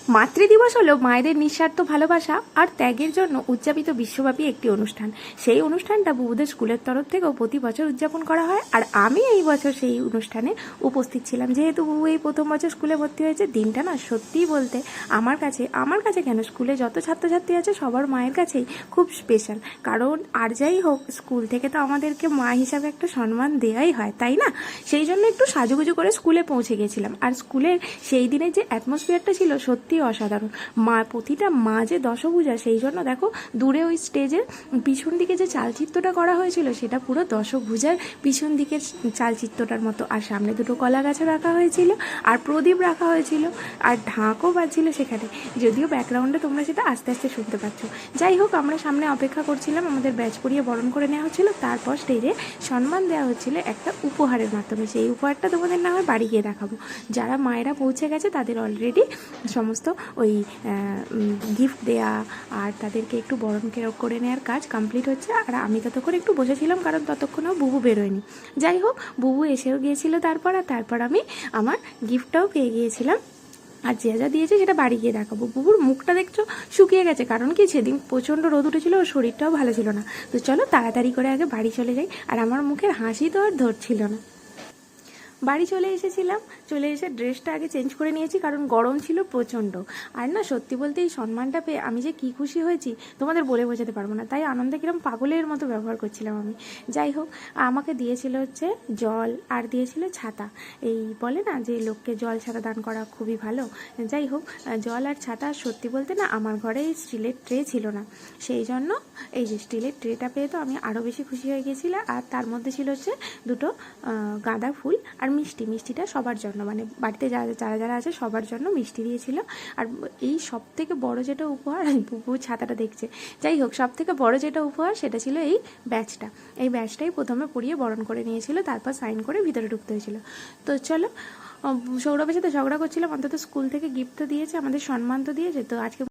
মাতৃদিবস হলো মায়েদের নিঃস্বার্থ ভালোবাসা আর ত্যাগের জন্য উদযাপিত বিশ্বব্যাপী একটি অনুষ্ঠান। সেই অনুষ্ঠানটা বুবুদের স্কুলের তরফ থেকেও প্রতি বছর উদযাপন করা হয়, আর আমি এই বছর সেই অনুষ্ঠানে উপস্থিত ছিলাম। যেহেতু বুবু এই প্রথম বছর স্কুলে ভর্তি হয়েছে, দিনটা না সত্যিই বলতে আমার কাছে কেন, স্কুলে যত ছাত্রছাত্রী আছে সবার মায়ের কাছেই খুব স্পেশাল। কারণ আর যাই হোক, স্কুল থেকে তো আমাদেরকে মা হিসাবে একটা সম্মান দেওয়াই হয়, তাই না? সেই জন্য একটু সাজুগুজু করে স্কুলে পৌঁছে গেছিলাম। আর স্কুলের সেই দিনের যে অ্যাটমসফিয়ারটা ছিল সত্যি অসাধারণ। প্রতিটা মা যে দশভুজা, সেই জন্য দেখো দূরে ওই স্টেজের পিছন দিকে যে চালচিত্রটা করা হয়েছিল সেটা পুরো দশভুজার পিছন দিকের চালচিত্রটার মতো। আর সামনে দুটো কলা গাছও রাখা হয়েছিল, আর প্রদীপ রাখা হয়েছিল, আর ঢাকও বাজছিল সেখানে। যদিও ব্যাকগ্রাউন্ডে তোমরা সেটা আস্তে আস্তে শুনতে পাচ্ছ। যাই হোক, আমরা সামনে অপেক্ষা করছিলাম, আমাদের ব্যাচ পরিয়ে বরণ করে নেওয়া হচ্ছিল। তারপর স্টেজে সম্মান দেওয়া হচ্ছিল একটা উপহারের মাধ্যমে। সেই উপহারটা তোমাদের না হয় বাড়ি গিয়ে দেখাবো। যারা মায়েরা পৌঁছে গেছে তাদের অলরেডি সমস্ত ওই গিফট দেয়া আর তাদেরকে একটু বরণ করে নেওয়ার কাজ কমপ্লিট হচ্ছে। আর আমি ততক্ষণ একটু বসেছিলাম, কারণ ততক্ষণও বুবু বেরোয়নি। যাই হোক, বুবু এসেও গিয়েছিল তারপর আমি আমার গিফটটাও পেয়ে গিয়েছিলাম। আর যা যা দিয়েছে সেটা বাড়ি গিয়ে দেখাবো। বুবুর মুখটা দেখছো শুকিয়ে গেছে, কারণ কি সেদিন প্রচণ্ড রোদ উঠেছিল, ওর শরীরটাও ভালো ছিল না। তো চলো তাড়াতাড়ি করে আগে বাড়ি চলে যাই। আর আমার মুখের হাসি তো আর ধরছিল না। বাড়ি চলে এসেছিলাম, চলে এসে ড্রেসটা আগে চেঞ্জ করে নিয়েছি, কারণ গরম ছিল প্রচণ্ড। আর না, সত্যি বলতে এই সম্মানটা পেয়ে আমি যে কী খুশি হয়েছি তোমাদের বলে বোঝাতে পারবো না। তাই আনন্দে কিরম পাগলের মতো ব্যবহার করছিলাম আমি। যাই হোক, আমাকে দিয়েছিল হচ্ছে জল আর দিয়েছিল ছাতা। এই বলে না যে লোককে জল ছাতা দান করা খুবই ভালো। যাই হোক, জল আর ছাতা, সত্যি বলতে না আমার ঘরে এই স্টিলের ট্রে ছিল না, সেই জন্য এই যে স্টিলের ট্রেটা পেয়ে তো আমি আরও বেশি খুশি হয়ে গেছিলাম। আর তার মধ্যে ছিল হচ্ছে দুটো গাঁদা ফুল আর মিষ্টিটা সবার জন্য, মানে বাড়িতে যারা আছে সবার জন্য মিষ্টি দিয়েছিল। আর এই সব থেকে বড় যেটা উপহার, বুবু ছাতাটা দেখছে, যাই হোক, সব থেকে বড় যেটা উপহার সেটা ছিল এই ব্যাচটা। এই ব্যাচটাই প্রথমে পরিয়ে বরণ করে নিয়েছিল, তারপর সাইন করে ভিতরে ঢুকতে হয়েছিল। তো চলো, সৌরভের সাথে ঝগড়া করছিলাম, অন্তত স্কুল থেকে গিফট তো দিয়েছে, আমাদের সম্মান তো দিয়েছে। তো আজকে